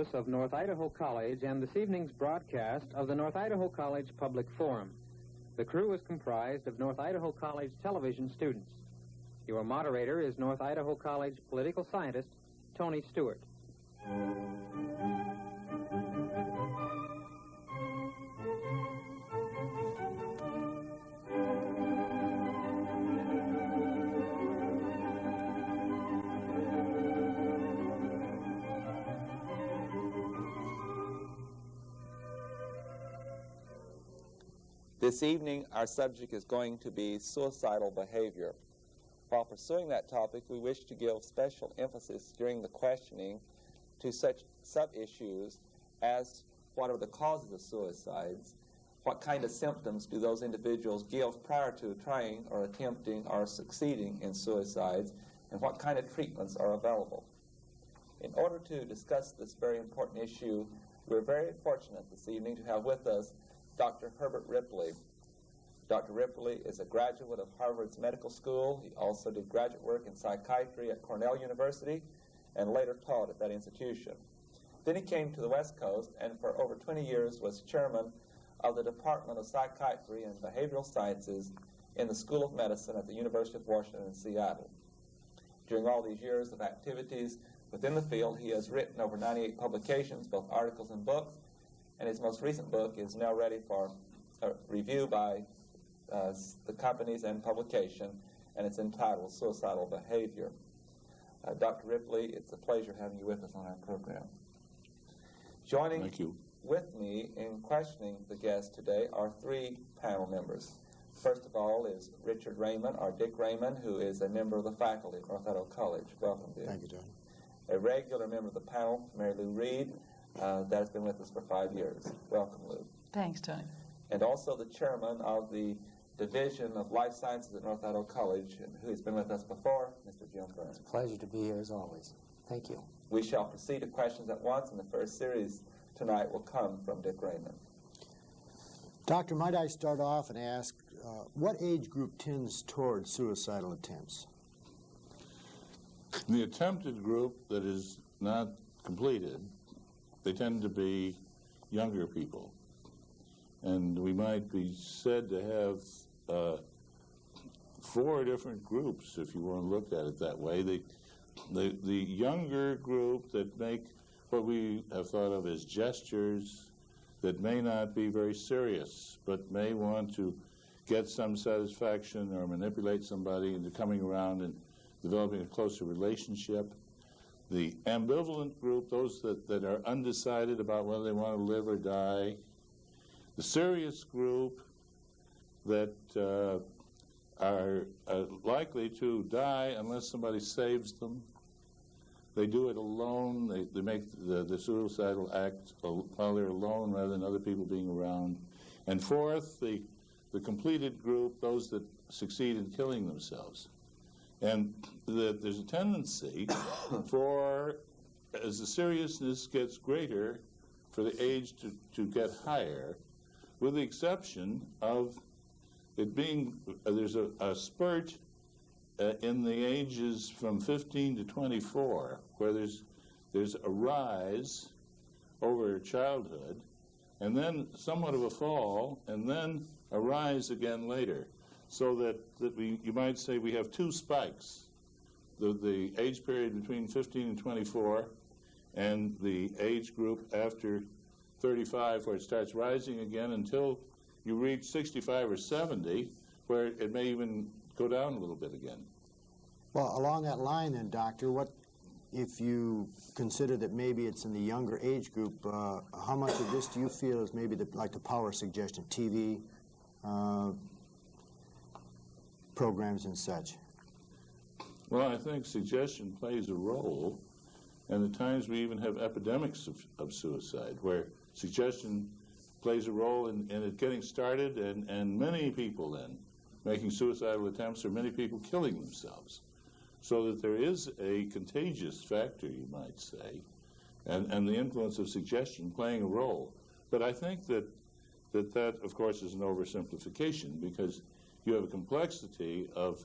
campus of North Idaho College and this evening's broadcast of the North Idaho College Public Forum. The crew is comprised of North Idaho College television students. Your moderator is North Idaho College political scientist Tony Stewart. This evening, our subject is going to be suicidal behavior. While pursuing that topic, we wish to give special emphasis during the questioning to such sub-issues as what are the causes of suicides, what kind of symptoms do those individuals give prior to trying or attempting or succeeding in suicides, and what kind of treatments are available. In order to discuss this very important issue, we're very fortunate this evening to have with us Dr. Herbert Ripley. Dr. Ripley is a graduate of Harvard's Medical School. He also did graduate work in psychiatry at Cornell University and later taught at that institution. Then he came to the West Coast and for over 20 years was chairman of the Department of Psychiatry and Behavioral Sciences in the School of Medicine at the University of Washington in Seattle. During all these years of activities within the field, he has written over 98 publications, both articles and books, and his most recent book is now ready for review by the companies and publication, and it's entitled Suicidal Behavior. Dr. Ripley, it's a pleasure having you with us on our program. Joining with me in questioning the guests today are three panel members. First of all is Richard Raymond, or Dick Raymond, who is a member of the faculty at North Idaho College. Welcome, Dick. Thank you, John. A regular member of the panel, Mary Lou Reed, that has been with us for 5 years. Welcome, Lou. Thanks, Tony. And also the chairman of the Division of Life Sciences at North Idaho College, who has been with us before, Mr. Jim Burns. It's a pleasure to be here as always. Thank you. We shall proceed to questions at once, and the first series tonight will come from Dick Raymond. Doctor, might I start off and ask, what age group tends toward suicidal attempts? The attempted group that is not completed, they tend to be younger people. And we might be said to have 4 different groups, if you want to look at it that way. The younger group that make what we have thought of as gestures that may not be very serious, but may want to get some satisfaction or manipulate somebody into coming around and developing a closer relationship. The ambivalent group, those that are undecided about whether they want to live or die. The serious group that are likely to die unless somebody saves them. They do it alone. They make the suicidal act while they're alone rather than other people being around. And fourth, the completed group, those that succeed in killing themselves. And there's a tendency for, as the seriousness gets greater, for the age to get higher, with the exception of it being, there's a spurt in the ages from 15 to 24, where there's a rise over childhood, and then somewhat of a fall, and then a rise again later. So that you might say we have 2 spikes, the age period between 15 and 24 and the age group after 35 where it starts rising again until you reach 65 or 70 where it may even go down a little bit again. Well, along that line then, Doctor, what if you consider that maybe it's in the younger age group, how much of this do you feel is maybe like the power suggestion, TV, programs and such? Well, I think suggestion plays a role, and at times we even have epidemics of suicide where suggestion plays a role in it getting started and many people then making suicidal attempts or many people killing themselves. So that there is a contagious factor, you might say, and the influence of suggestion playing a role. But I think that, of course, is an oversimplification because you have a complexity of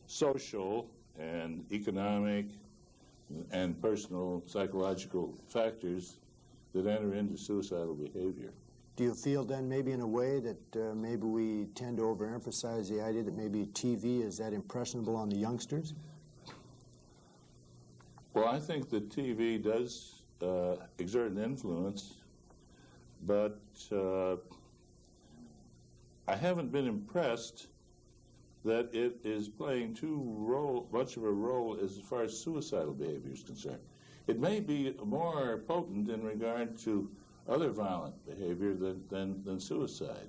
social and economic and personal psychological factors that enter into suicidal behavior. Do you feel then maybe in a way that maybe we tend to overemphasize the idea that maybe TV is that impressionable on the youngsters? Well, I think that TV does exert an influence, but I haven't been impressed that it is playing too much of a role as far as suicidal behavior is concerned. It may be more potent in regard to other violent behavior than suicide.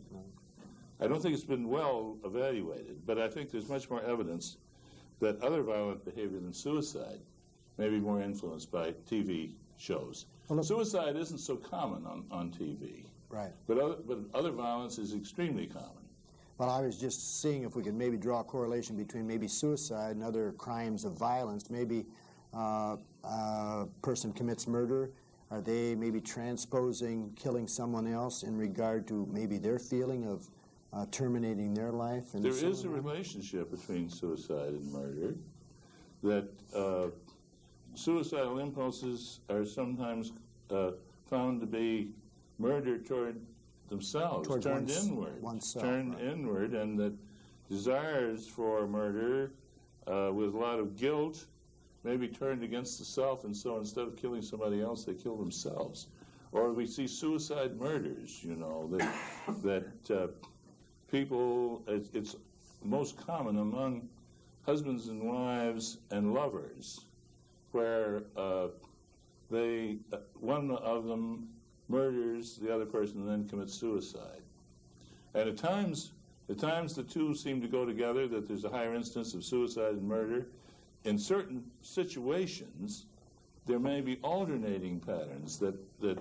I don't think it's been well evaluated, but I think there's much more evidence that other violent behavior than suicide may be more influenced by TV shows. Well, suicide isn't so common on TV. Right. But other violence is extremely common. Well, I was just seeing if we could maybe draw a correlation between maybe suicide and other crimes of violence. Maybe a person commits murder. Are they maybe transposing killing someone else in regard to maybe their feeling of terminating their life? And there is a relationship between suicide and murder, that suicidal impulses are sometimes found to be murder toward themselves, turned inward, inward, and that desires for murder with a lot of guilt may be turned against the self, and so instead of killing somebody else, they kill themselves. Or we see suicide murders, you know, that people, it's most common among husbands and wives and lovers, where one of them murders the other person and then commits suicide. And at times the two seem to go together, that there's a higher instance of suicide and murder. In certain situations, there may be alternating patterns, that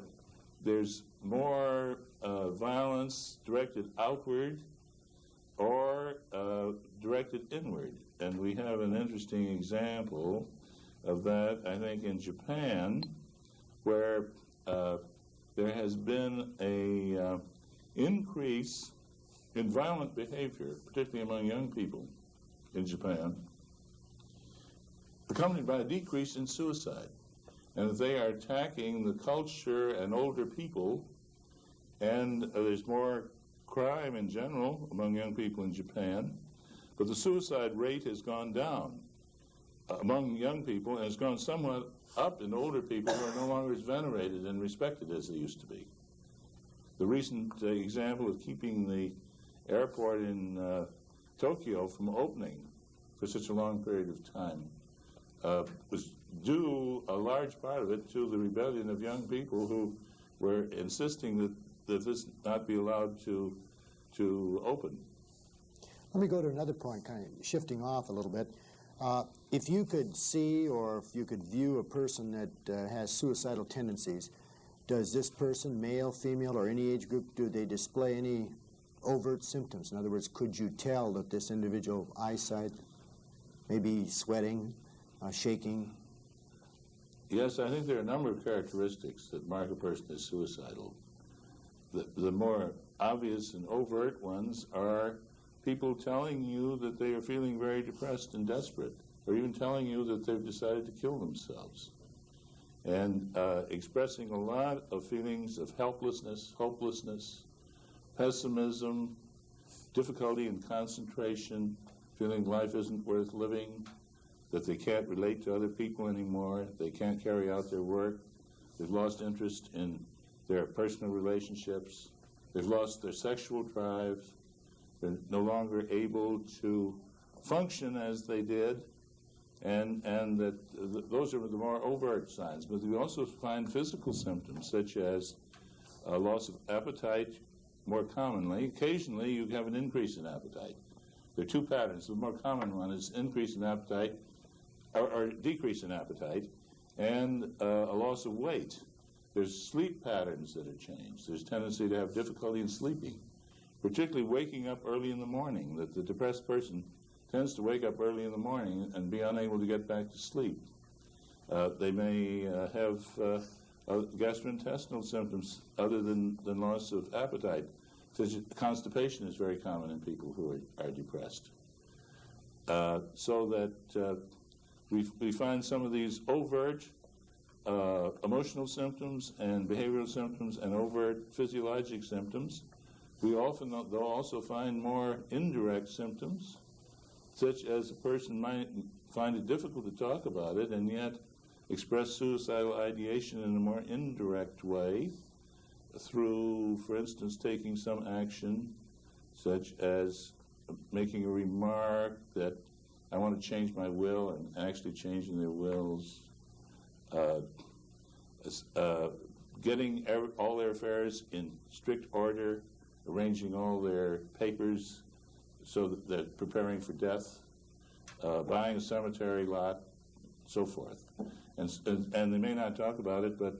there's more violence directed outward or directed inward. And we have an interesting example of that, I think, in Japan, where there has been a increase in violent behavior, particularly among young people in Japan, accompanied by a decrease in suicide. And that they are attacking the culture and older people, and there's more crime in general among young people in Japan, but the suicide rate has gone down among young people, and it's gone somewhat up in older people who are no longer as venerated and respected as they used to be. The recent example of keeping the airport in Tokyo from opening for such a long period of time was due, a large part of it, to the rebellion of young people who were insisting that this not be allowed to open. Let me go to another point, kind of shifting off a little bit. If you could see, or if you could view a person that has suicidal tendencies, does this person, male, female, or any age group, do they display any overt symptoms? In other words, could you tell that this individual eyesight, maybe sweating, shaking? Yes, I think there are a number of characteristics that mark a person as suicidal. The more obvious and overt ones are people telling you that they are feeling very depressed and desperate, or even telling you that they've decided to kill themselves, and expressing a lot of feelings of helplessness, hopelessness, pessimism, difficulty in concentration, feeling life isn't worth living, that they can't relate to other people anymore, they can't carry out their work, they've lost interest in their personal relationships, they've lost their sexual drive, they're no longer able to function as they did, and that those are the more overt signs. But we also find physical symptoms, such as loss of appetite more commonly. Occasionally, you have an increase in appetite. There are two patterns. The more common one is increase in appetite, or decrease in appetite, and a loss of weight. There's sleep patterns that are changed. There's tendency to have difficulty in sleeping, particularly waking up early in the morning, that the depressed person tends to wake up early in the morning and be unable to get back to sleep. They may have gastrointestinal symptoms other than loss of appetite. Constipation is very common in people who are depressed. So that we find some of these overt emotional symptoms and behavioral symptoms and overt physiologic symptoms. We often, though, also find more indirect symptoms, such as a person might find it difficult to talk about it and yet express suicidal ideation in a more indirect way through, for instance, taking some action, such as making a remark that I want to change my will and actually changing their wills, getting all their affairs in strict order, arranging all their papers so that they're preparing for death, buying a cemetery lot, so forth. And they may not talk about it, but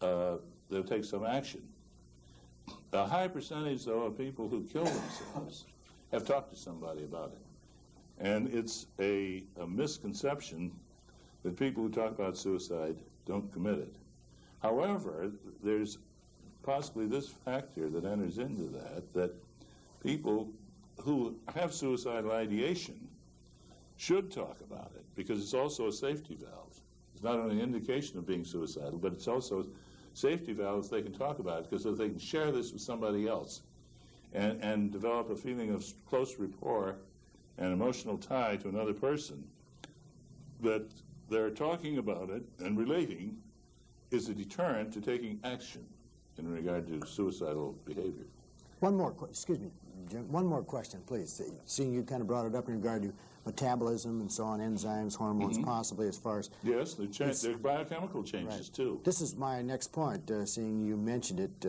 they'll take some action. A high percentage, though, of people who kill themselves have talked to somebody about it. And it's a misconception that people who talk about suicide don't commit it. However, there's possibly this factor that enters into that people who have suicidal ideation should talk about it, because it's also a safety valve. It's not only an indication of being suicidal, but it's also a safety valve if they can talk about it, because if they can share this with somebody else and develop a feeling of close rapport and emotional tie to another person, that they're talking about it and relating is a deterrent to taking action in regard to suicidal behavior. One more question, please. Seeing you kind of brought it up in regard to metabolism and so on, enzymes, hormones, possibly as far as... Yes, there's biochemical changes, too. This is my next point, seeing you mentioned it.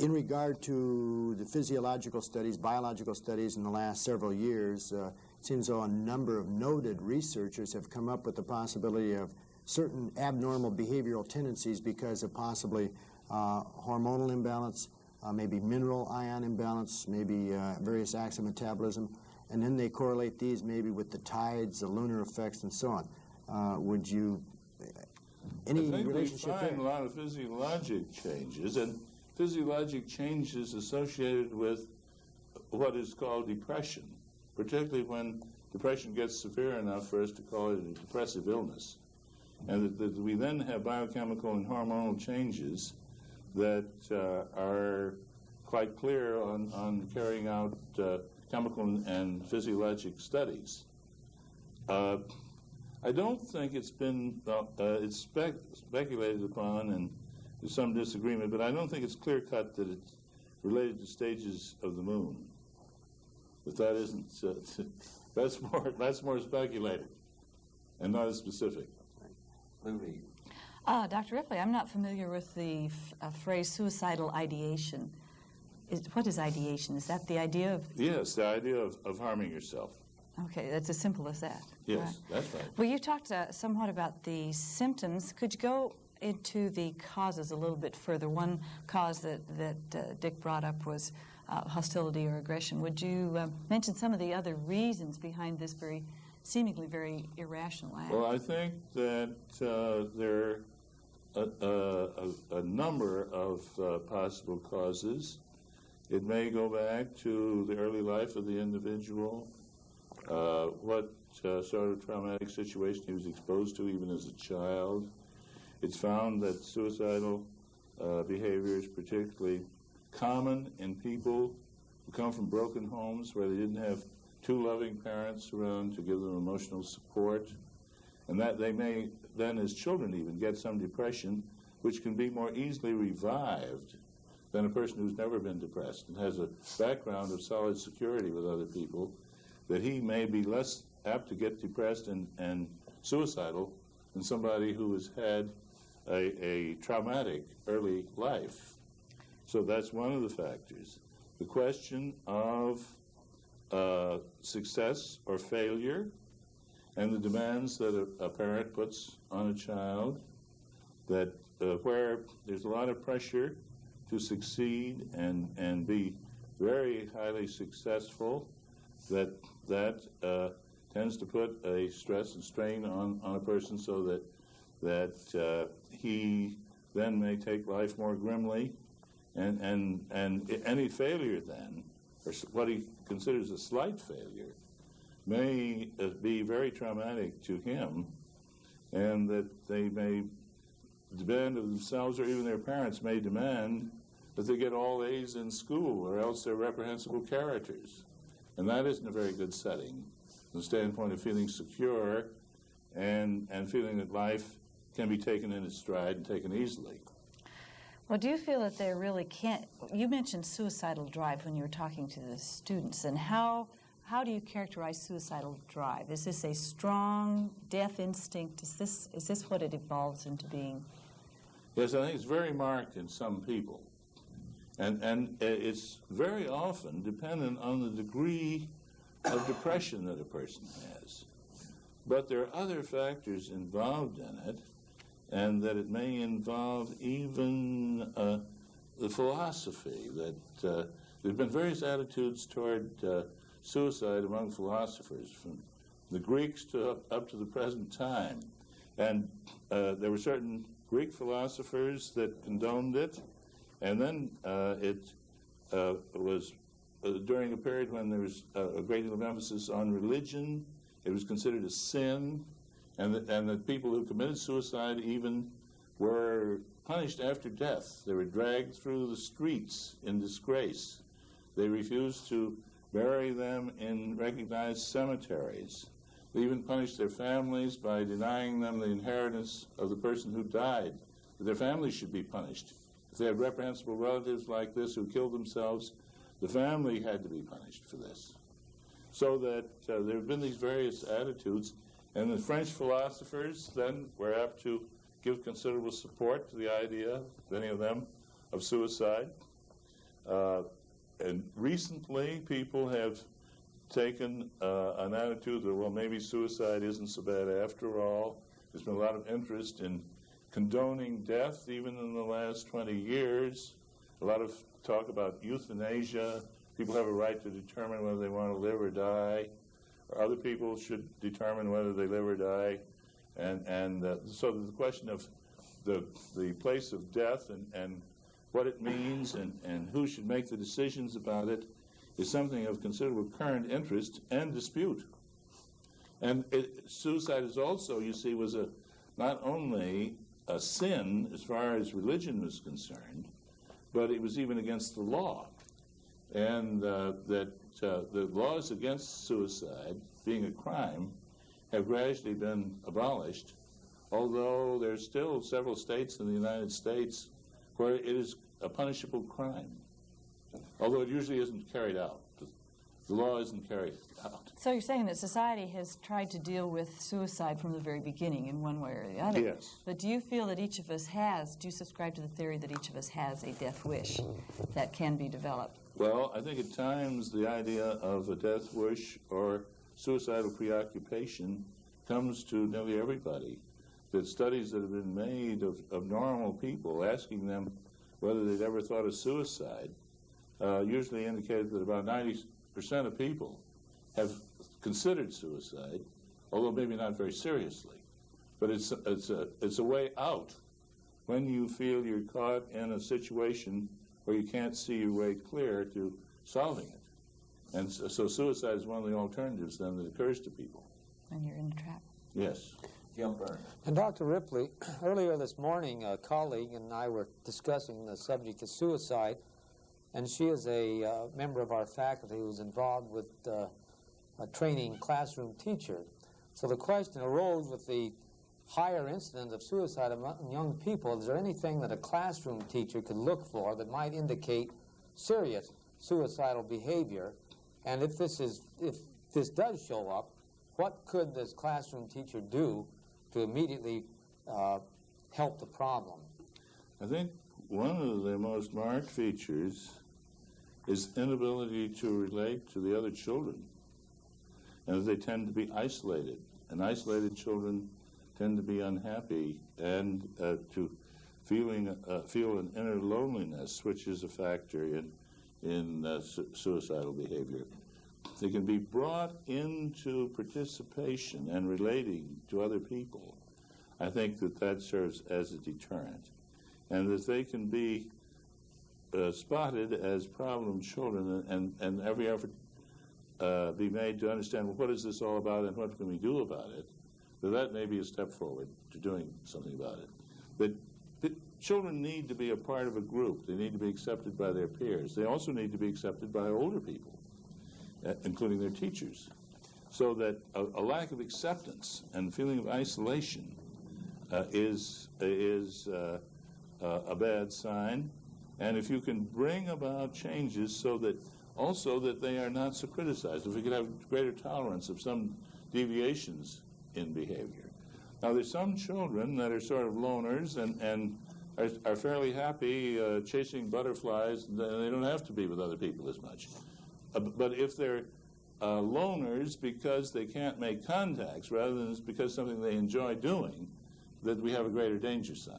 In regard to the physiological studies, biological studies in the last several years, it seems though a number of noted researchers have come up with the possibility of certain abnormal behavioral tendencies because of possibly hormonal imbalance, maybe mineral ion imbalance, maybe various acts of metabolism, and then they correlate these maybe with the tides, the lunar effects, and so on. Would you... any relationship I think we there? find a lot of physiologic changes, and physiologic changes associated with what is called depression, particularly when depression gets severe enough for us to call it a depressive illness. And that we then have biochemical and hormonal changes that are quite clear on carrying out chemical and physiologic studies. I don't think it's been, it's speculated upon, and there's some disagreement, but I don't think it's clear-cut that it's related to stages of the moon. But that isn't, that's more speculated and not as specific. Dr. Ripley, I'm not familiar with the phrase suicidal ideation. What is ideation? Is that the idea of... Yes, the idea of harming yourself. Okay, that's as simple as that. Yes, Right. that's right. Well, you talked somewhat about the symptoms. Could you go into the causes a little bit further? One cause that Dick brought up was hostility or aggression. Would you mention some of the other reasons behind this seemingly very irrational act? Well, I think that there are a number of possible causes. It may go back to the early life of the individual, what sort of traumatic situation he was exposed to even as a child. It's found that suicidal behavior is particularly common in people who come from broken homes where they didn't have two loving parents around to give them emotional support, and that they may then as children even get some depression which can be more easily revived than a person who's never been depressed and has a background of solid security with other people, that he may be less apt to get depressed and suicidal than somebody who has had a traumatic early life. So that's one of the factors. The question of success or failure and the demands that a parent puts on a child, that where there's a lot of pressure to succeed and be very highly successful, that tends to put a stress and strain on a person so that he then may take life more grimly, and any failure then, or what he considers a slight failure, may be very traumatic to him, and that they may demand of themselves, or even their parents may demand, that they get all A's in school, or else they're reprehensible characters. And that isn't a very good setting from the standpoint of feeling secure and feeling that life can be taken in its stride and taken easily. Well, do you feel that there really can't... You mentioned suicidal drive when you were talking to the students, and how do you characterize suicidal drive? Is this a strong death instinct? Is this what it evolves into being? Yes, I think it's very marked in some people. And it's very often dependent on the degree of depression that a person has. But there are other factors involved in it, and that it may involve even the philosophy that there have been various attitudes toward suicide among philosophers, from the Greeks up to the present time. And there were certain Greek philosophers that condoned it, and then it was during a period when there was a great deal of emphasis on religion. It was considered a sin, and the people who committed suicide even were punished after death. They were dragged through the streets in disgrace. They refused to bury them in recognized cemeteries. They even punished their families by denying them the inheritance of the person who died. Their families should be punished. If they had reprehensible relatives like this who killed themselves, the family had to be punished for this. So that there have been these various attitudes, and the French philosophers then were apt to give considerable support to the idea, many of them, of suicide. And recently, people have taken an attitude that, well, maybe suicide isn't so bad after all. There's been a lot of interest in condoning death, even in the last 20 years. A lot of talk about euthanasia. People have a right to determine whether they want to live or die, or other people should determine whether they live or die. And so the question of the place of death and what it means and who should make the decisions about it is something of considerable current interest and dispute. And suicide is also, you see, was not only a sin as far as religion was concerned, but it was even against the law. And that the laws against suicide, being a crime, have gradually been abolished, although there's still several states in the United States where it is a punishable crime, although it usually isn't carried out. The law isn't carried out. So you're saying that society has tried to deal with suicide from the very beginning in one way or the other. Yes. But do you feel that each of us do you subscribe to the theory that each of us has a death wish that can be developed? Well, I think at times the idea of a death wish or suicidal preoccupation comes to nearly everybody. That studies that have been made of normal people, asking them whether they'd ever thought of suicide, usually indicated that about 90% of people have considered suicide, although maybe not very seriously. But it's a way out when you feel you're caught in a situation where you can't see your way clear to solving it. And so suicide is one of the alternatives then that occurs to people. When you're in a trap. Yes. Jim Byrne. And Dr. Ripley, earlier this morning, a colleague and I were discussing the subject of suicide, and she is a member of our faculty who's involved with training classroom teachers. So the question arose with the higher incidence of suicide among young people, is there anything that a classroom teacher could look for that might indicate serious suicidal behavior? And if this does show up, what could this classroom teacher do to immediately help the problem? I think one of the most marked features is inability to relate to the other children, and they tend to be isolated. And isolated children tend to be unhappy and to feel an inner loneliness, which is a factor in suicidal behavior. They can be brought into participation and relating to other people. I think that serves as a deterrent. And that they can be spotted as problem children and every effort be made to understand, well, what is this all about and what can we do about it, that may be a step forward to doing something about it. That children need to be a part of a group. They need to be accepted by their peers. They also need to be accepted by older people, including their teachers, so that a lack of acceptance and feeling of isolation is a bad sign. And if you can bring about changes so that also that they are not so criticized, if we could have greater tolerance of some deviations in behavior. Now, there's some children that are sort of loners and are fairly happy chasing butterflies, and they don't have to be with other people as much. But if they're loners because they can't make contacts rather than it's because something they enjoy doing, that we have a greater danger sign.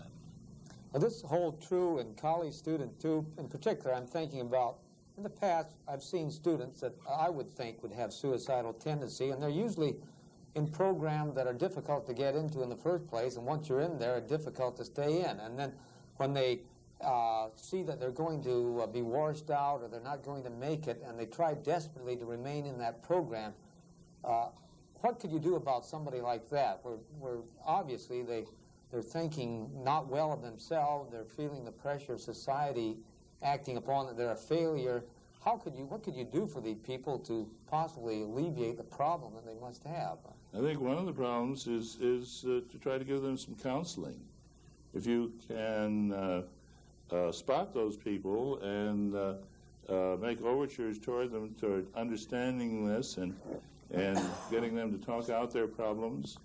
Well, this holds true in college students, too. In particular, I'm thinking about, in the past, I've seen students that I would think would have suicidal tendency, and they're usually in programs that are difficult to get into in the first place, and once you're in there, it's difficult to stay in. And then when they see that they're going to be washed out or they're not going to make it, and they try desperately to remain in that program, what could you do about somebody like that, where obviously they're thinking not well of themselves, they're feeling the pressure of society acting upon them, they're a failure? What could you do for these people to possibly alleviate the problem that they must have? I think one of the problems is to try to give them some counseling. If you can spot those people and make overtures toward them toward understanding this and getting them to talk out their problems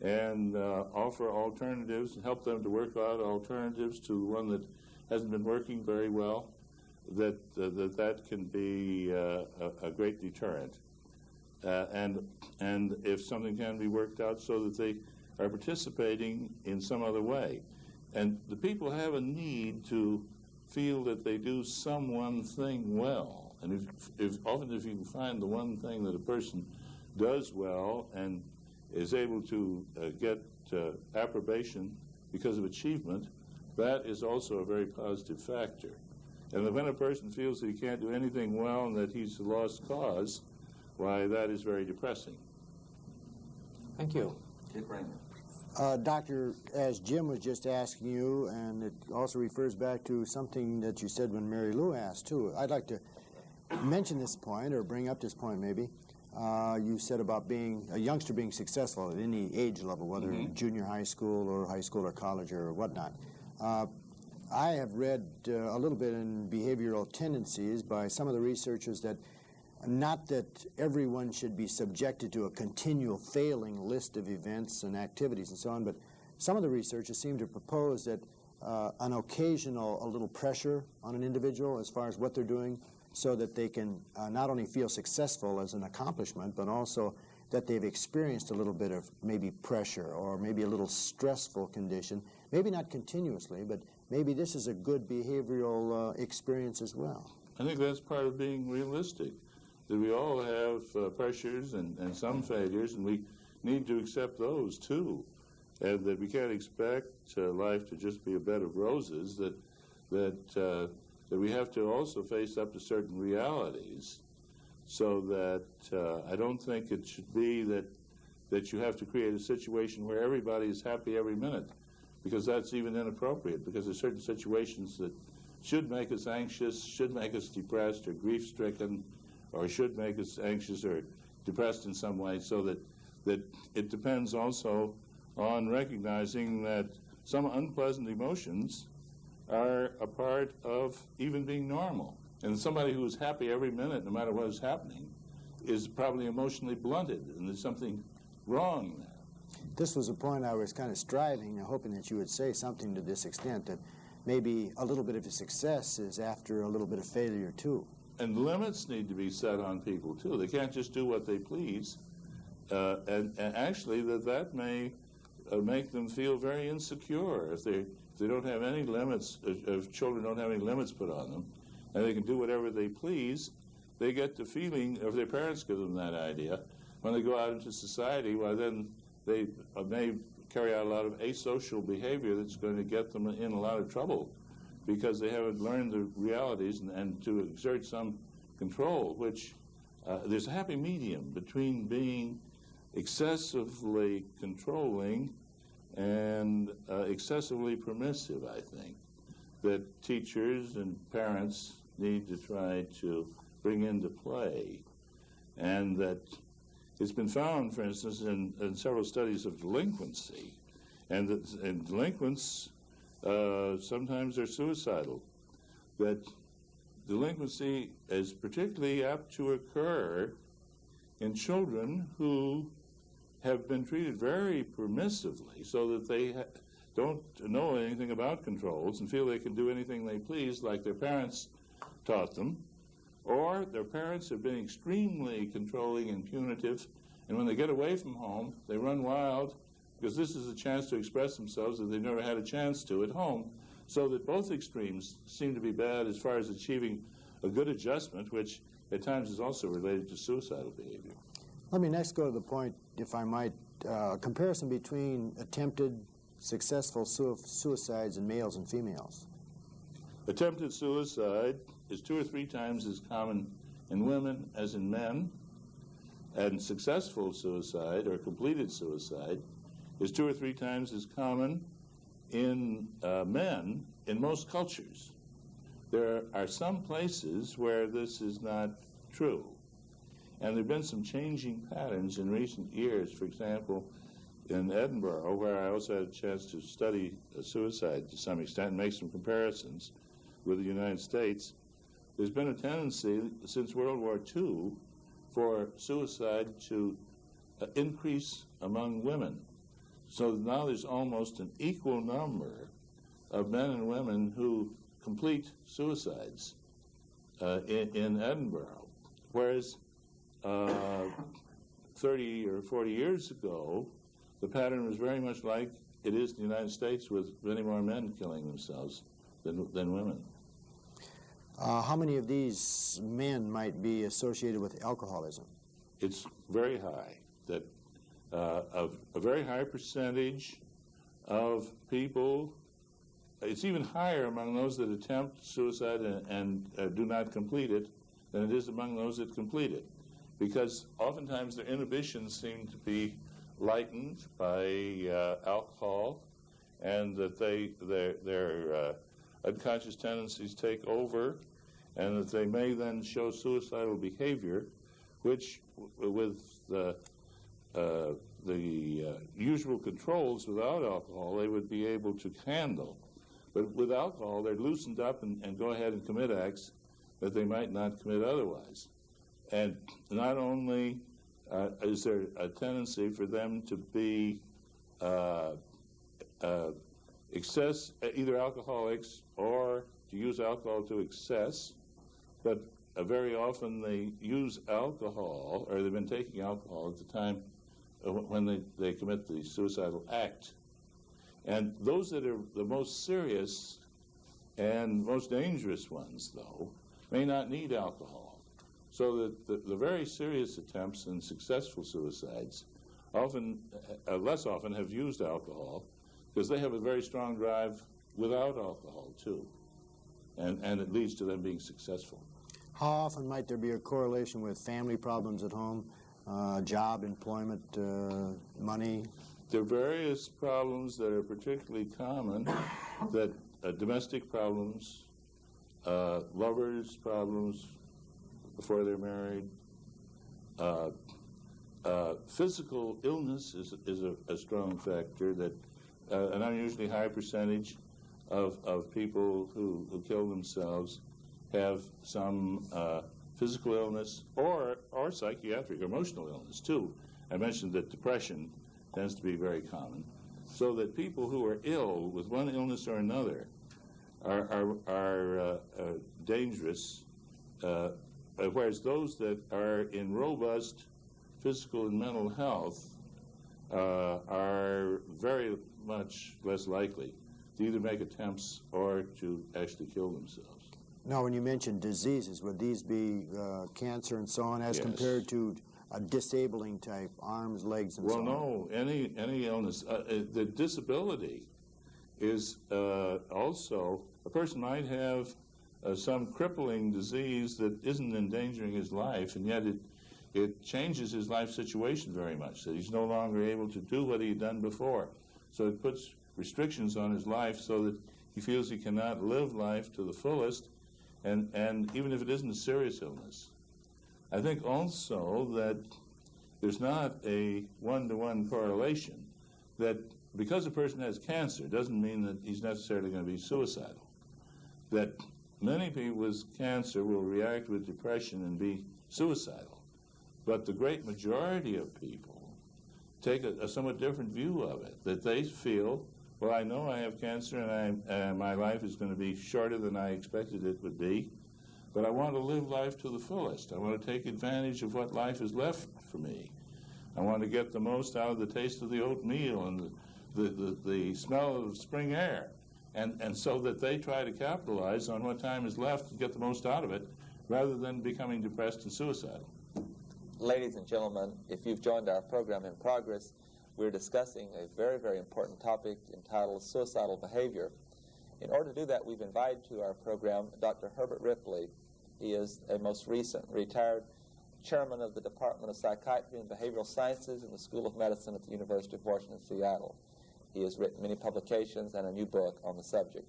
and offer alternatives and help them to work out alternatives to the one that hasn't been working very well, that can be a great deterrent. And if something can be worked out so that they are participating in some other way. And the people have a need to feel that they do some one thing well. And if you can find the one thing that a person does well and is able to get approbation because of achievement, that is also a very positive factor. And when a person feels that he can't do anything well and that he's a lost cause, why, that is very depressing. Thank you. Kid Raymond. Doctor, as Jim was just asking you, and it also refers back to something that you said when Mary Lou asked, too. I'd like to mention this point, or bring up this point, maybe. You said about being a youngster being successful at any age level, whether in junior high school or college or whatnot. I have read a little bit in behavioral tendencies by some of the researchers that not that everyone should be subjected to a continual failing list of events and activities and so on, but some of the researchers seem to propose that an occasional, a little pressure on an individual as far as what they're doing so that they can not only feel successful as an accomplishment, but also that they've experienced a little bit of maybe pressure or maybe a little stressful condition, maybe not continuously, but maybe this is a good behavioral experience as well. I think that's part of being realistic, that we all have pressures and some failures, and we need to accept those too, and that we can't expect life to just be a bed of roses, that we have to also face up to certain realities, so that I don't think it should be that you have to create a situation where everybody is happy every minute, because that's even inappropriate, because there's certain situations that should make us anxious, should make us depressed or grief-stricken, or should make us anxious or depressed in some way, so that it depends also on recognizing that some unpleasant emotions are a part of even being normal. And somebody who is happy every minute, no matter what is happening, is probably emotionally blunted, and there's something wrong there. This was a point I was kind of striving, hoping that you would say something to this extent, that maybe a little bit of a success is after a little bit of failure, too. And limits need to be set on people, too. They can't just do what they please. And actually, that may make them feel very insecure if they don't have any limits, if children don't have any limits put on them, and they can do whatever they please. They get the feeling, if their parents give them that idea, when they go out into society, well, then they may carry out a lot of asocial behavior that's going to get them in a lot of trouble, because they haven't learned the realities and to exert some control, which there's a happy medium between being excessively controlling and excessively permissive, I think, that teachers and parents need to try to bring into play. And that it's been found, for instance, in several studies of delinquency, and that delinquents sometimes are suicidal, that delinquency is particularly apt to occur in children who have been treated very permissively so that they don't know anything about controls and feel they can do anything they please like their parents taught them, or their parents have been extremely controlling and punitive, and when they get away from home, they run wild because this is a chance to express themselves that they've never had a chance to at home, so that both extremes seem to be bad as far as achieving a good adjustment, which at times is also related to suicidal behavior. Let me next go to the point, if I might, comparison between attempted successful suicides in males and females. Attempted suicide is 2 or 3 times as common in women as in men, and successful suicide or completed suicide is 2 or 3 times as common in men in most cultures. There are some places where this is not true. And there have been some changing patterns in recent years. For example, in Edinburgh, where I also had a chance to study suicide to some extent and make some comparisons with the United States, there's been a tendency since World War II for suicide to increase among women. So now there's almost an equal number of men and women who complete suicides in Edinburgh, whereas 30 or 40 years ago, the pattern was very much like it is in the United States, with many more men killing themselves than women. How many of these men might be associated with alcoholism? It's very high, that a very high percentage of people, it's even higher among those that attempt suicide and do not complete it than it is among those that complete it. Because oftentimes their inhibitions seem to be lightened by alcohol, and that their unconscious tendencies take over, and that they may then show suicidal behavior, which with the usual controls without alcohol they would be able to handle. But with alcohol, they're loosened up and go ahead and commit acts that they might not commit otherwise. And not only is there a tendency for them to be either alcoholics or to use alcohol to excess, but very often they use alcohol, or they've been taking alcohol at the time when they commit the suicidal act. And those that are the most serious and most dangerous ones, though, may not need alcohol. So that the very serious attempts and successful suicides less often have used alcohol, because they have a very strong drive without alcohol, too. And it leads to them being successful. How often might there be a correlation with family problems at home, job, employment, money? There are various problems that are particularly common, that domestic problems, lovers' problems before they're married, physical illness is a strong factor, that an unusually high percentage of people who kill themselves have some physical illness or psychiatric or emotional illness too. I mentioned that depression tends to be very common, so that people who are ill with one illness or another are dangerous, whereas those that are in robust physical and mental health are very much less likely to either make attempts or to actually kill themselves. Now, when you mentioned diseases, would these be cancer and so on, as Yes. compared to a disabling type, arms, legs, and so on? Well, no, any illness. The disability is also, a person might have some crippling disease that isn't endangering his life, and yet it changes his life situation very much, that he's no longer able to do what he had done before. So it puts restrictions on his life so that he feels he cannot live life to the fullest, and even if it isn't a serious illness. I think also that there's not a one-to-one correlation, that because a person has cancer doesn't mean that he's necessarily going to be suicidal. That many people with cancer will react with depression and be suicidal. But the great majority of people take a somewhat different view of it, that they feel, well, I know I have cancer and my life is going to be shorter than I expected it would be, but I want to live life to the fullest. I want to take advantage of what life is left for me. I want to get the most out of the taste of the oatmeal and the smell of spring air. And so that they try to capitalize on what time is left and get the most out of it, rather than becoming depressed and suicidal. Ladies and gentlemen, if you've joined our program in progress, we're discussing a very, very important topic entitled suicidal behavior. In order to do that, we've invited to our program Dr. Herbert Ripley. He is a most recent retired chairman of the Department of Psychiatry and Behavioral Sciences in the School of Medicine at the University of Washington, Seattle. He has written many publications and a new book on the subject.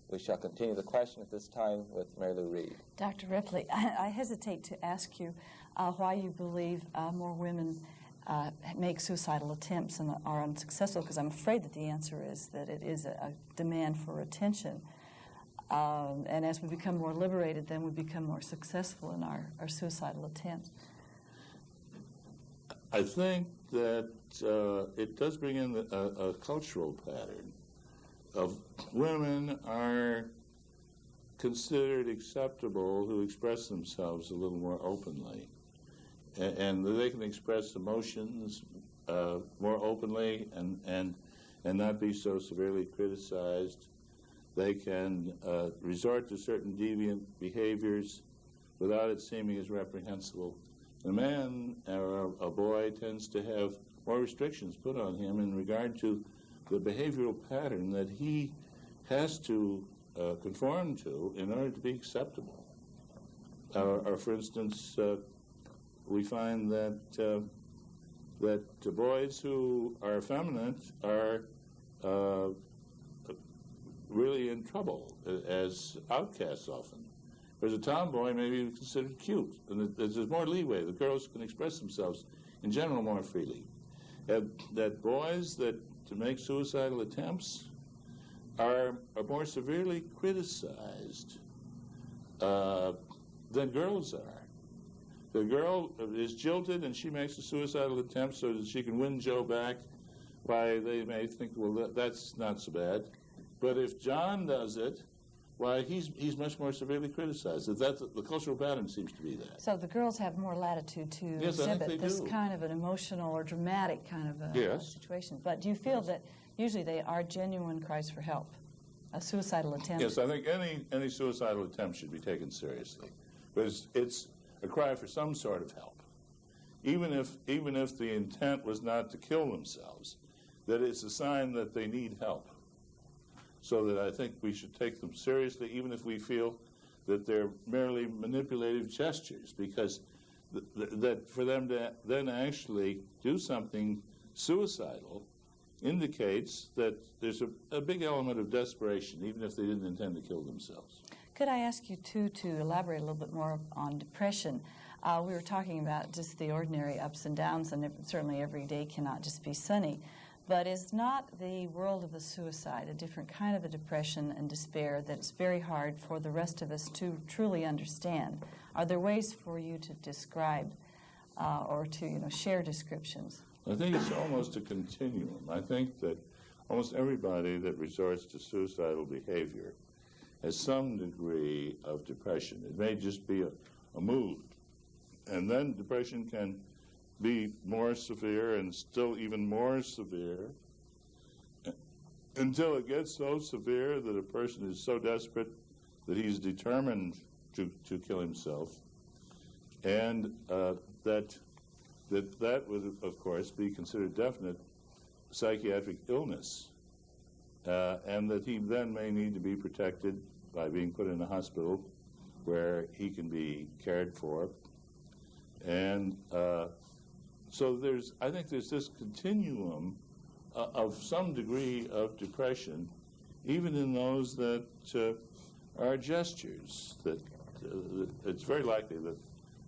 We shall continue the question at this time with Mary Lou Reed. Dr. Ripley, I hesitate to ask you why you believe more women make suicidal attempts and are unsuccessful, because I'm afraid that the answer is that it is a demand for attention. And as we become more liberated, then we become more successful in our suicidal attempts. I think that it does bring in a cultural pattern of women are considered acceptable who express themselves a little more openly. And they can express emotions more openly and not be so severely criticized. They can resort to certain deviant behaviors without it seeming as reprehensible. A man or a boy tends to have more restrictions put on him in regard to the behavioral pattern that he has to conform to in order to be acceptable. Or for instance, we find that boys who are effeminate are really in trouble as outcasts often. Whereas a tomboy may be considered cute, and there's more leeway. The girls can express themselves in general more freely. That boys that to make suicidal attempts are more severely criticized than girls are. The girl is jilted and she makes a suicidal attempt so that she can win Joe back. Why, they may think, well, that's not so bad. But if John does it, why, he's much more severely criticized. The cultural pattern seems to be that. So the girls have more latitude to Yes, exhibit this kind of an emotional or dramatic kind of a situation. But do you feel that usually they are genuine cries for help, a suicidal attempt? Yes, I think any suicidal attempt should be taken seriously. But it's a cry for some sort of help. Even if the intent was not to kill themselves, that it's a sign that they need help. So that I think we should take them seriously, even if we feel that they're merely manipulative gestures, because that for them to then actually do something suicidal indicates that there's a big element of desperation, even if they didn't intend to kill themselves. Could I ask you, too, to elaborate a little bit more on depression? We were talking about just the ordinary ups and downs, and certainly every day cannot just be sunny. But is not the world of the suicide a different kind of a depression and despair that it's very hard for the rest of us to truly understand? Are there ways for you to describe or to share descriptions? I think it's almost a continuum. I think that almost everybody that resorts to suicidal behavior has some degree of depression. It may just be a mood. And then depression can be more severe and still even more severe until it gets so severe that a person is so desperate that he's determined to kill himself, and that would, of course, be considered definite psychiatric illness, and that he then may need to be protected by being put in a hospital where he can be cared for. And so I think there's this continuum of some degree of depression, even in those that are gestures. That it's very likely that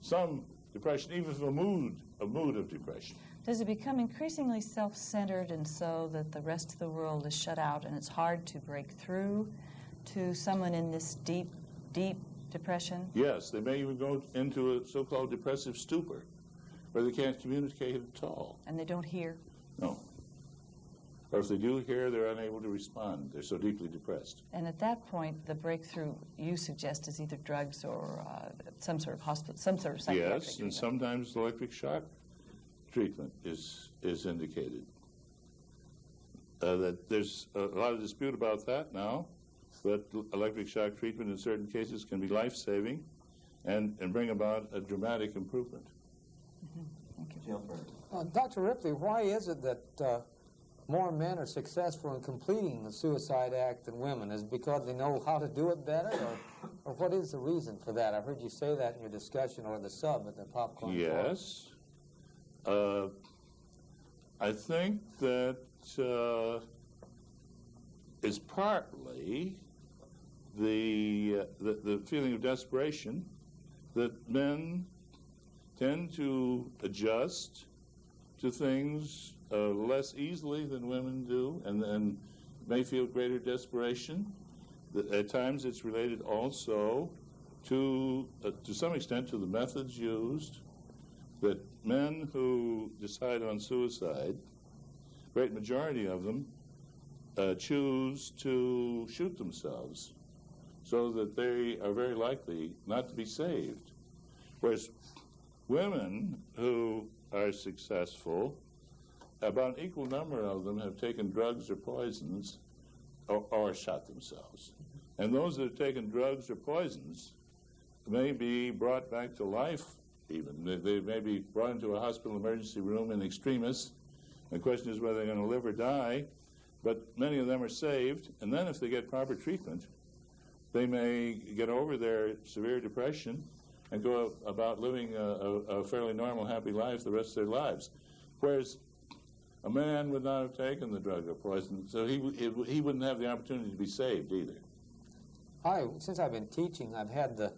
some depression, even if a mood of depression. Does it become increasingly self-centered and so that the rest of the world is shut out and it's hard to break through to someone in this deep, deep depression? Yes, they may even go into a so-called depressive stupor, where they can't communicate at all. And they don't hear? No. Or if they do hear, they're unable to respond. They're so deeply depressed. And at that point, the breakthrough you suggest is either drugs or some sort of hospital, some sort of psychiatric Yes, and treatment. sometimes electric shock treatment is indicated. That there's a lot of dispute about that now, but electric shock treatment in certain cases can be life-saving and bring about a dramatic improvement. Thank you. Dr. Ripley, why is it that more men are successful in completing the suicide act than women? Is it because they know how to do it better, or what is the reason for that? I heard you say that in your discussion or the sub at the Popcorn Forum. Yes. I think that is partly the feeling of desperation that men tend to adjust to things less easily than women do, and may feel greater desperation. At times it's related also to some extent to the methods used, that men who decide on suicide, great majority of them, choose to shoot themselves so that they are very likely not to be saved. Whereas women who are successful, about an equal number of them have taken drugs or poisons or shot themselves. And those that have taken drugs or poisons may be brought back to life even. They may be brought into a hospital emergency room in extremis. The question is whether they're going to live or die, but many of them are saved, and then if they get proper treatment, they may get over their severe depression and go about living a fairly normal, happy life the rest of their lives. Whereas a man would not have taken the drug or poison, so he wouldn't have the opportunity to be saved either. Since I've been teaching, I've had the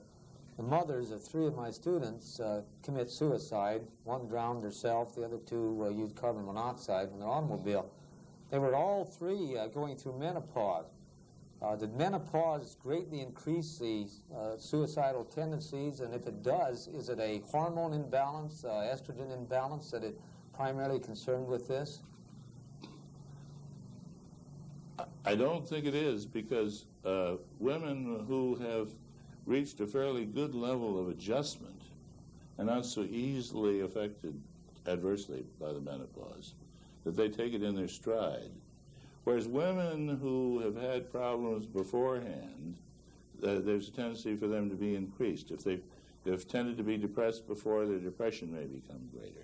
mothers of 3 of my students commit suicide. One drowned herself, the other 2 used carbon monoxide from their automobile. They were all 3 going through menopause. Did menopause greatly increase the suicidal tendencies? And if it does, is it a hormone imbalance, estrogen imbalance, that it primarily concerned with this? I don't think it is, because women who have reached a fairly good level of adjustment are not so easily affected adversely by the menopause, that they take it in their stride. Whereas women who have had problems beforehand, there's a tendency for them to be increased. If they've tended to be depressed before, their depression may become greater.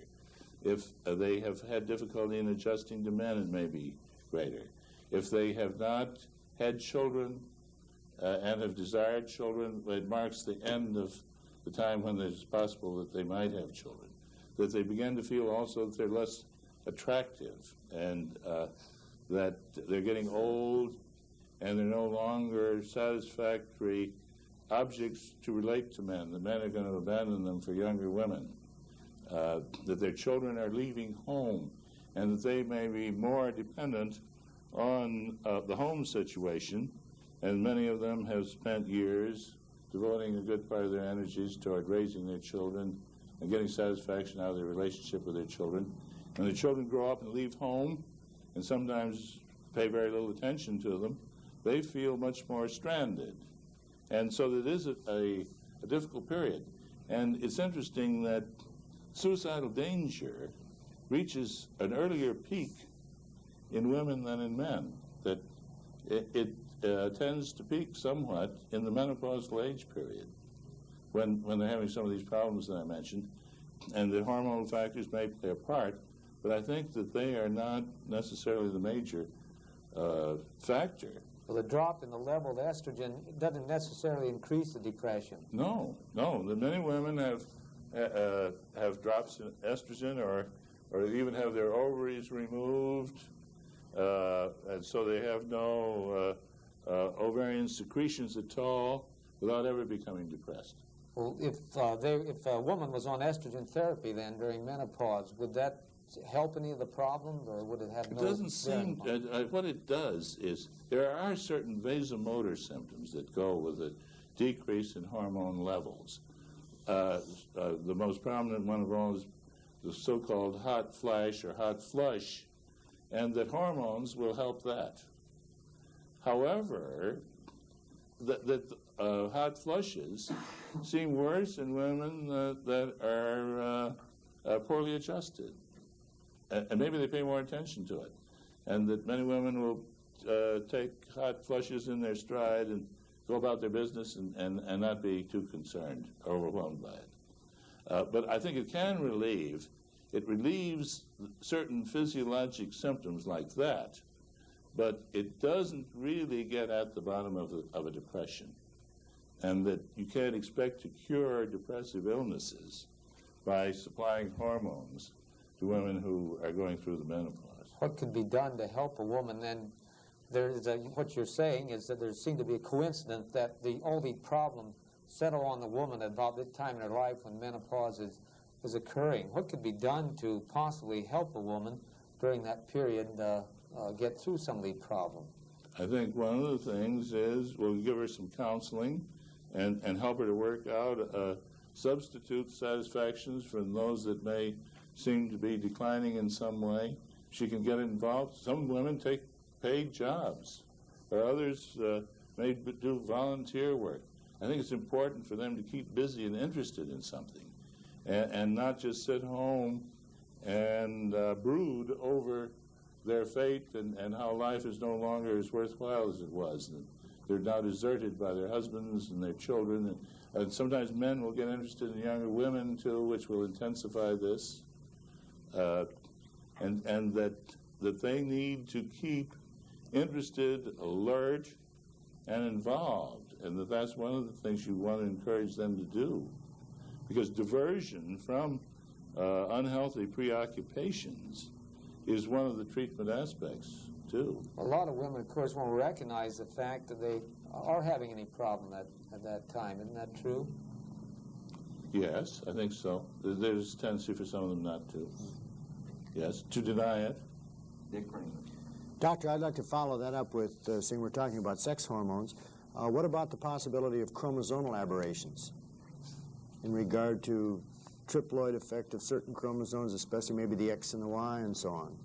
If they have had difficulty in adjusting to men, it may be greater. If they have not had children and have desired children, it marks the end of the time when it's possible that they might have children. That they begin to feel also that they're less attractive, and that they're getting old and they're no longer satisfactory objects to relate to men. The men are going to abandon them for younger women. That their children are leaving home, and that they may be more dependent on the home situation, and many of them have spent years devoting a good part of their energies toward raising their children and getting satisfaction out of their relationship with their children. When the children grow up and leave home, and sometimes pay very little attention to them, they feel much more stranded. And so it is a difficult period. And it's interesting that suicidal danger reaches an earlier peak in women than in men, that it tends to peak somewhat in the menopausal age period, when they're having some of these problems that I mentioned, and the hormonal factors may play a part, but I think that they are not necessarily the major factor. Well, the drop in the level of estrogen doesn't necessarily increase the depression. No. Many women have have drops in estrogen or even have their ovaries removed, and so they have no ovarian secretions at all without ever becoming depressed. Well, if a woman was on estrogen therapy then during menopause, would that help any of the problems, or would it have no? It doesn't seem. What it does is there are certain vasomotor symptoms that go with a decrease in hormone levels. The most prominent one of all is the so-called hot flash or hot flush, and that hormones will help that. However, hot flushes seem worse in women that are poorly adjusted. And maybe they pay more attention to it. And that many women will take hot flushes in their stride and go about their business and not be too concerned or overwhelmed by it. But I think it can relieve. It relieves certain physiologic symptoms like that, but it doesn't really get at the bottom of a depression. And that you can't expect to cure depressive illnesses by supplying hormones to women who are going through the menopause. What could be done to help a woman then? What you're saying is that there seemed to be a coincidence that all the problems settle on the woman at about the time in her life when menopause is occurring. What could be done to possibly help a woman during that period get through some of these problems? I think one of the things is we'll give her some counseling and help her to work out substitute satisfactions for those that may seem to be declining in some way. She can get involved. Some women take paid jobs, or others may do volunteer work. I think it's important for them to keep busy and interested in something, and not just sit home and brood over their fate and how life is no longer as worthwhile as it was. And they're now deserted by their husbands and their children. And sometimes men will get interested in younger women, too, which will intensify this. And that they need to keep interested, alert, and involved. And that's one of the things you want to encourage them to do. Because diversion from unhealthy preoccupations is one of the treatment aspects, too. A lot of women, of course, won't recognize the fact that they are having any problem at that time. Isn't that true? Yes, I think so. There's a tendency for some of them not to. Yes, to deny it. Dick Green. Doctor, I'd like to follow that up with, seeing we're talking about sex hormones, what about the possibility of chromosomal aberrations in regard to triploid effect of certain chromosomes, especially maybe the X and the Y and so on?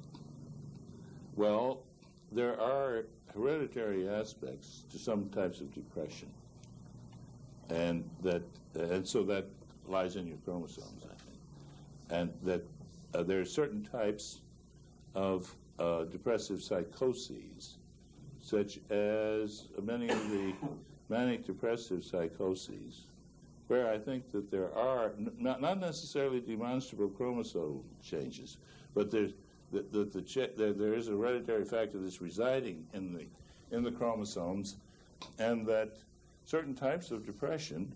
Well, there are hereditary aspects to some types of depression, and so that lies in your chromosomes, I think, and that there are certain types of depressive psychoses, such as many of the manic depressive psychoses, where I think that there are not necessarily demonstrable chromosome changes, but there is a hereditary factor that's residing in the chromosomes, and that certain types of depression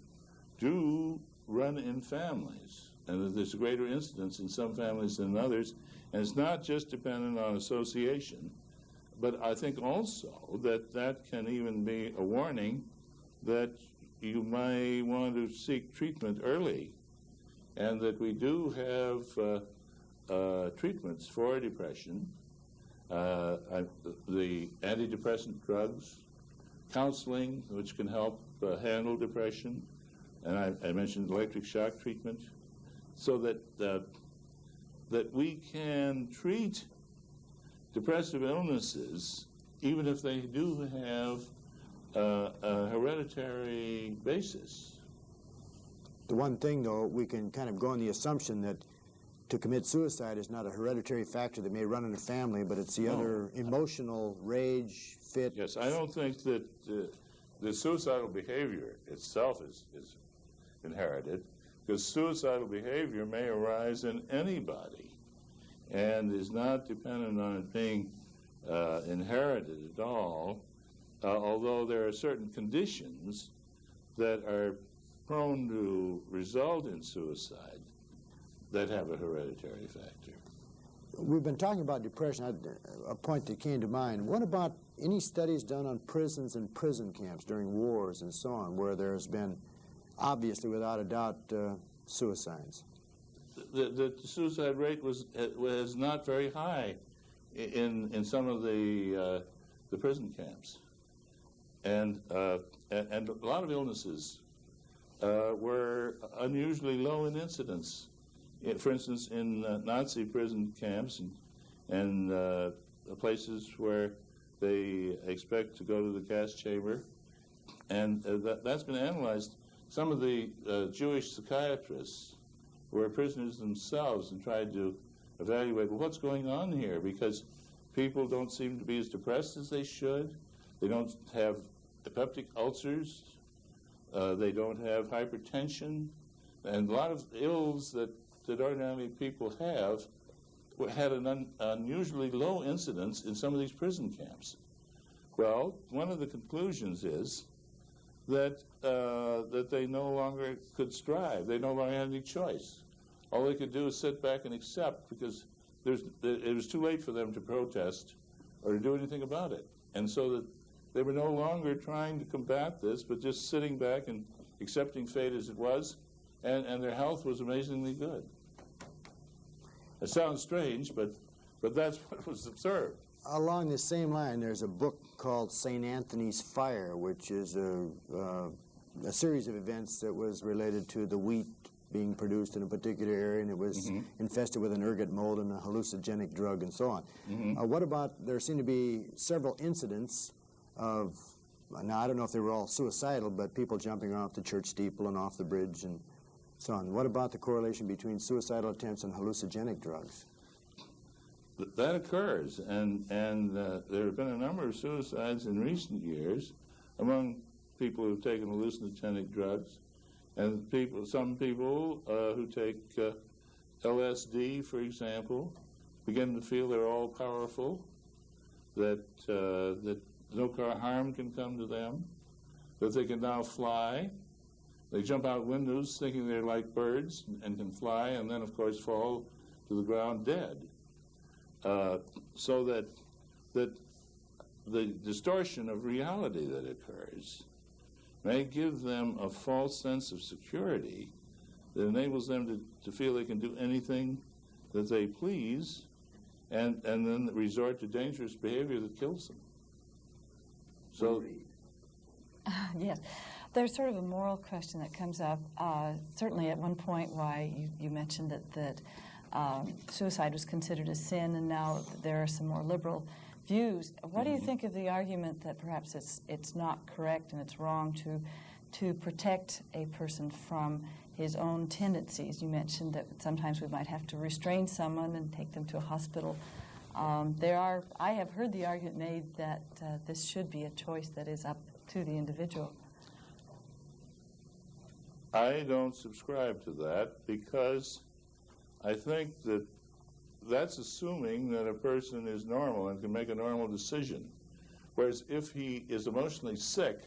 do run in families, and that there's a greater incidence in some families than others, and it's not just dependent on association, but I think also that can even be a warning that you may want to seek treatment early, and that we do have treatments for depression, the antidepressant drugs, counseling, which can help handle depression, and I mentioned electric shock treatment, so that we can treat depressive illnesses even if they do have a hereditary basis. The one thing, though, we can kind of go on the assumption that to commit suicide is not a hereditary factor that may run in a family, but it's the other emotional rage, fit. Yes, I don't think that the suicidal behavior itself is inherited, because suicidal behavior may arise in anybody and is not dependent on it being inherited at all, although there are certain conditions that are prone to result in suicide that have a hereditary factor. We've been talking about depression, a point that came to mind. What about any studies done on prisons and prison camps during wars and so on, where there's been, obviously, without a doubt, suicides? The suicide rate was not very high in some of the prison camps, and a lot of illnesses were unusually low in incidence. For instance, in Nazi prison camps and places where they expect to go to the gas chamber, and that's been analyzed. Some of the Jewish psychiatrists were prisoners themselves and tried to evaluate, well, what's going on here? Because people don't seem to be as depressed as they should. They don't have peptic ulcers. They don't have hypertension. And a lot of ills that ordinarily people have had an unusually low incidence in some of these prison camps. Well, one of the conclusions is that they no longer could strive. They no longer had any choice. All they could do is sit back and accept, because it was too late for them to protest or to do anything about it. And so that they were no longer trying to combat this, but just sitting back and accepting fate as it was, and their health was amazingly good. It sounds strange, but that's what was observed. Along the same line, there's a book called St. Anthony's Fire, which is a series of events that was related to the wheat being produced in a particular area, and it was infested with an ergot mold and a hallucinogenic drug and so on. What about, there seem to be several incidents of, now I don't know if they were all suicidal, but people jumping off the church steeple and off the bridge and so on. What about the correlation between suicidal attempts and hallucinogenic drugs? That occurs, and there have been a number of suicides in recent years among people who've taken hallucinogenic drugs, and some people who take LSD, for example, begin to feel they're all powerful, that no harm can come to them, that they can now fly. They jump out windows thinking they're like birds and can fly, and then, of course, fall to the ground dead. So that the distortion of reality that occurs may give them a false sense of security that enables them to feel they can do anything that they please, and then resort to dangerous behavior that kills them. So, Yes. There's sort of a moral question that comes up. Certainly at one point, why you mentioned that suicide was considered a sin, and now there are some more liberal views. What do you think of the argument that perhaps it's not correct and it's wrong to protect a person from his own tendencies? You mentioned that sometimes we might have to restrain someone and take them to a hospital. I have heard the argument made that this should be a choice that is up to the individual. I don't subscribe to that, because I think that that's assuming that a person is normal and can make a normal decision. Whereas if he is emotionally sick,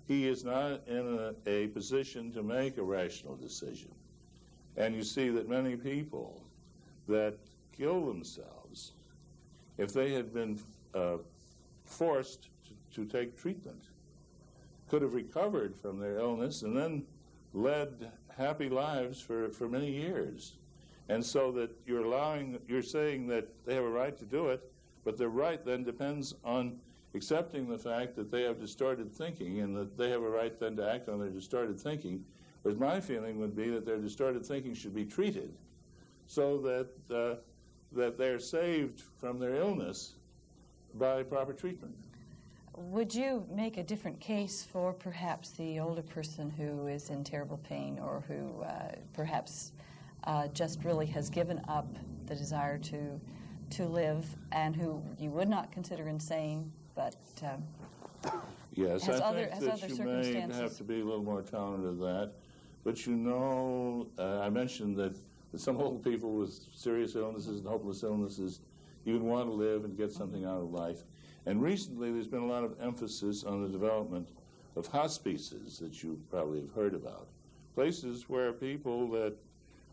he is not in a position to make a rational decision. And you see that many people that kill themselves, if they had been forced to take treatment, could have recovered from their illness and then led happy lives for many years. And so that you're saying that they have a right to do it, but their right then depends on accepting the fact that they have distorted thinking, and that they have a right then to act on their distorted thinking. Whereas my feeling would be that their distorted thinking should be treated so that they're saved from their illness by proper treatment. Would you make a different case for perhaps the older person who is in terrible pain, or who perhaps just really has given up the desire to live, and who you would not consider insane, but yes, has I other think that you may have to be a little more tolerant of that. But I mentioned that some old people with serious illnesses and hopeless illnesses even want to live and get something out of life. And recently there's been a lot of emphasis on the development of hospices that you probably have heard about, places where people that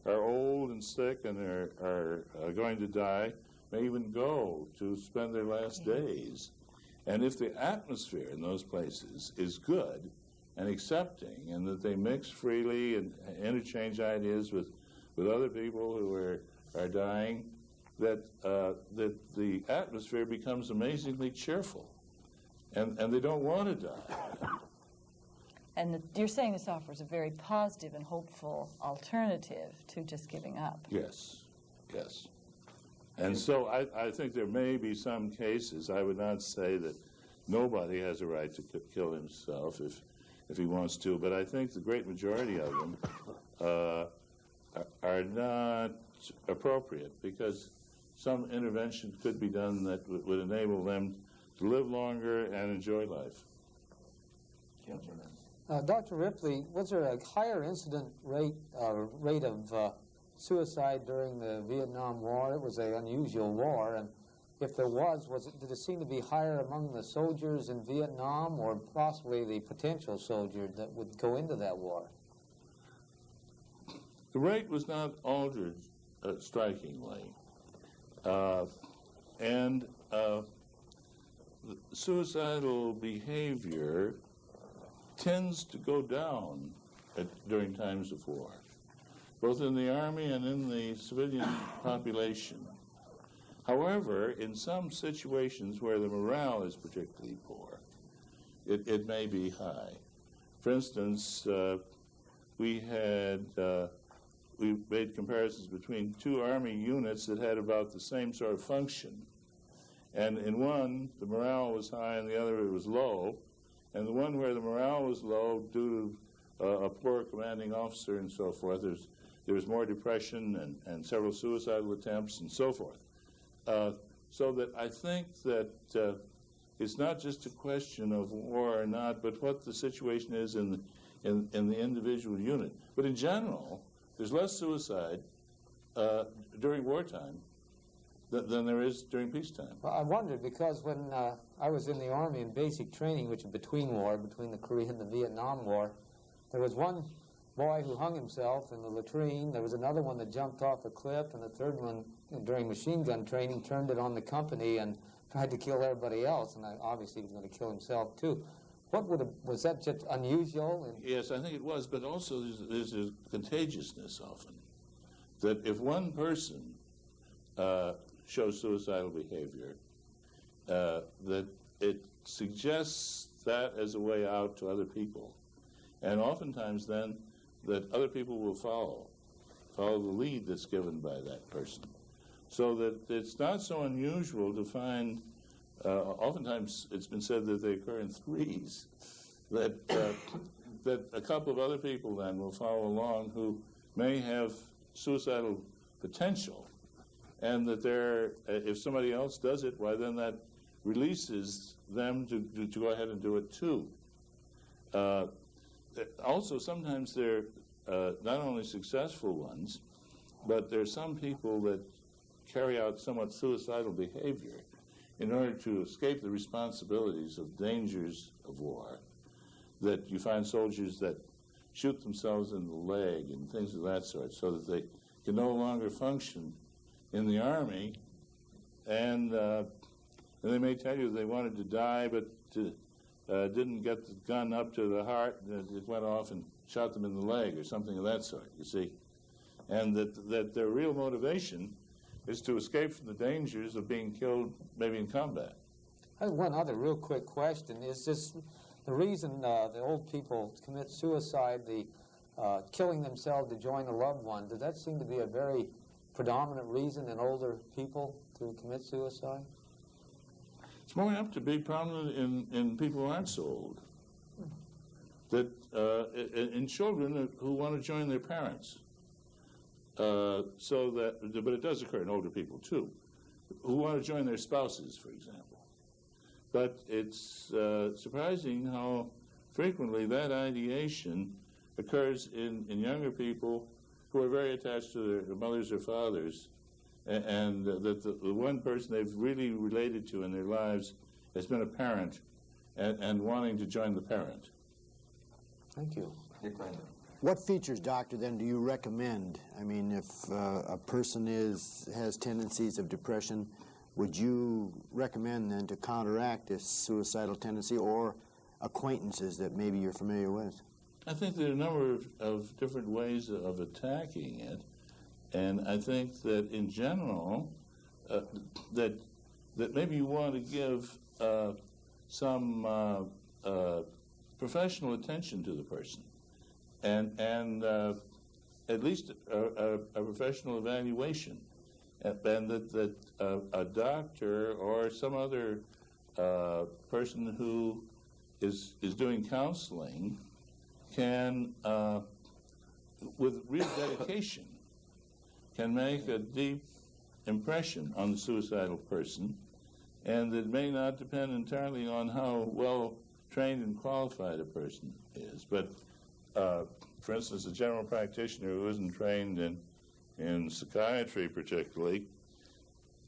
are old and sick and are going to die may even go to spend their last days. And if the atmosphere in those places is good and accepting, and that they mix freely and interchange ideas with other people who are dying, that the atmosphere becomes amazingly cheerful, and they don't want to die. And you're saying this offers a very positive and hopeful alternative to just giving up. Yes, yes. And so I think there may be some cases. I would not say that nobody has a right to kill himself if he wants to, but I think the great majority of them are not appropriate, because some intervention could be done that would enable them to live longer and enjoy life. Dr. Ripley, was there a higher incident rate of suicide during the Vietnam War? It was an unusual war, and if there did it seem to be higher among the soldiers in Vietnam, or possibly the potential soldier that would go into that war? The rate was not altered strikingly, and suicidal behavior tends to go down during times of war, both in the Army and in the civilian population. However, in some situations where the morale is particularly poor, it may be high. For instance, we made comparisons between two Army units that had about the same sort of function. And in one, the morale was high, and the other, it was low. And the one where the morale was low due to a poor commanding officer and so forth, there was more depression and several suicidal attempts and so forth. So that I think that it's not just a question of war or not, but what the situation is in the individual unit. But in general, there's less suicide during wartime than there is during peacetime. Well, I wondered, because when I was in the Army in basic training, which is between the Korean and the Vietnam War, there was one boy who hung himself in the latrine. There was another one that jumped off a cliff, and the third one, during machine gun training, turned it on the company and tried to kill everybody else, and obviously he was going to kill himself too. Was that just unusual? Yes, I think it was, but also there's a contagiousness often, that if one person shows suicidal behavior, that it suggests that as a way out to other people. And oftentimes then that other people will follow the lead that's given by that person. So that it's not so unusual to find, oftentimes it's been said that they occur in threes, that a couple of other people then will follow along who may have suicidal potential, and that if somebody else does it, why then that releases them to go ahead and do it too. Also, sometimes they're not only successful ones, but there are some people that carry out somewhat suicidal behavior in order to escape the responsibilities of dangers of war. That you find soldiers that shoot themselves in the leg and things of that sort, so that they can no longer function in the Army, and they may tell you they wanted to die, but didn't get the gun up to the heart, and it went off and shot them in the leg or something of that sort, you see. And that their real motivation is to escape from the dangers of being killed maybe in combat. I have one other real quick question. Is this the reason the old people commit suicide, the killing themselves to join a loved one? Does that seem to be a very predominant reason in older people to commit suicide? It's more apt to be prominent in people who aren't so old. That in children who want to join their parents. But it does occur in older people too, who want to join their spouses, for example. But it's surprising how frequently that ideation occurs in younger people who are very attached to their mothers or fathers, and that the one person they've really related to in their lives has been a parent, and wanting to join the parent. Thank you. Dick Randall. What features, doctor, then do you recommend? I mean, if a person has tendencies of depression, would you recommend then to counteract this suicidal tendency, or acquaintances that maybe you're familiar with? I think there are a number of different ways of attacking it, and I think that in general, that maybe you want to give some professional attention to the person, and at least a professional evaluation, and that a doctor or some other person who is doing counseling can, with real dedication, can make a deep impression on the suicidal person, and that may not depend entirely on how well trained and qualified a person is. But, for instance, a general practitioner who isn't trained in psychiatry particularly,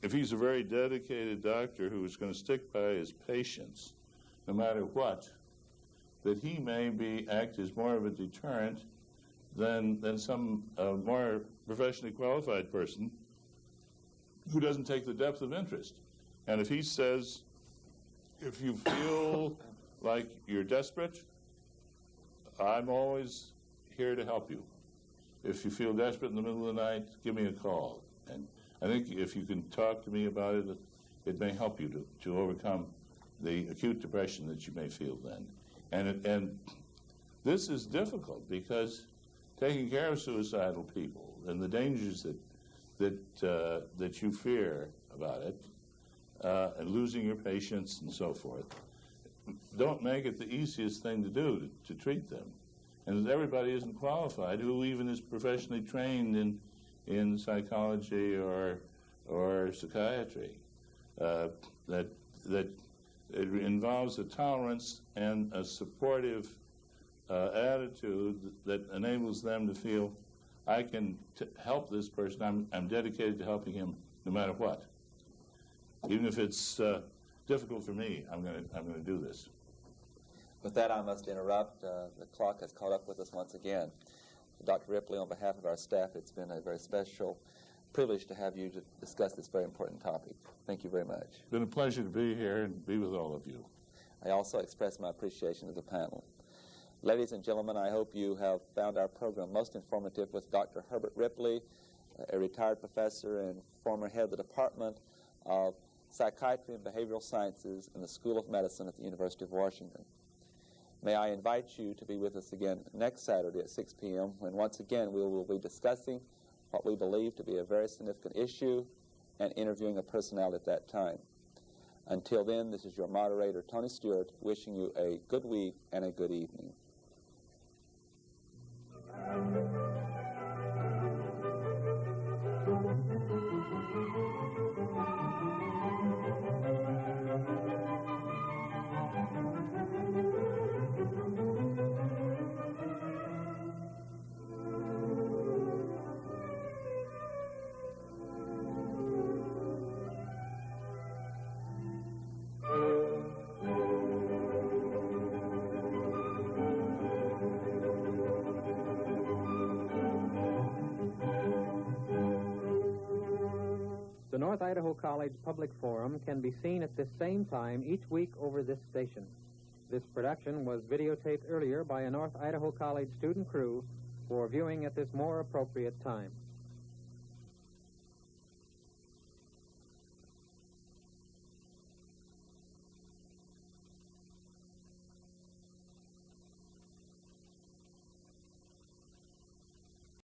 if he's a very dedicated doctor who is going to stick by his patients no matter what, that he may act as more of a deterrent than some more professionally qualified person who doesn't take the depth of interest. And if he says, if you feel like you're desperate, I'm always here to help you. If you feel desperate in the middle of the night, give me a call. And I think if you can talk to me about it, it may help you to overcome the acute depression that you may feel then. And this is difficult because taking care of suicidal people and the dangers that you fear about it, and losing your patients and so forth, don't make it the easiest thing to do to treat them. And everybody isn't qualified, who even is professionally trained in psychology or psychiatry. That it involves a tolerance and a supportive attitude that enables them to feel, I can help this person. I'm dedicated to helping him no matter what. Even if it's difficult for me, I'm going to do this. With that, I must interrupt. The clock has caught up with us once again. Dr. Ripley, on behalf of our staff, it's been a very special privilege to have you to discuss this very important topic. Thank you very much. It's been a pleasure to be here and be with all of you. I also express my appreciation to the panel. Ladies and gentlemen, I hope you have found our program most informative with Dr. Herbert Ripley, a retired professor and former head of the Department of Psychiatry and Behavioral Sciences in the School of Medicine at the University of Washington. May I invite you to be with us again next Saturday at 6 p.m. when once again we will be discussing what we believe to be a very significant issue and interviewing a personality at that time. Until then, this is your moderator, Tony Stewart, wishing you a good week and a good evening. The North Idaho College Public Forum can be seen at this same time each week over this station. This production was videotaped earlier by a North Idaho College student crew for viewing at this more appropriate time.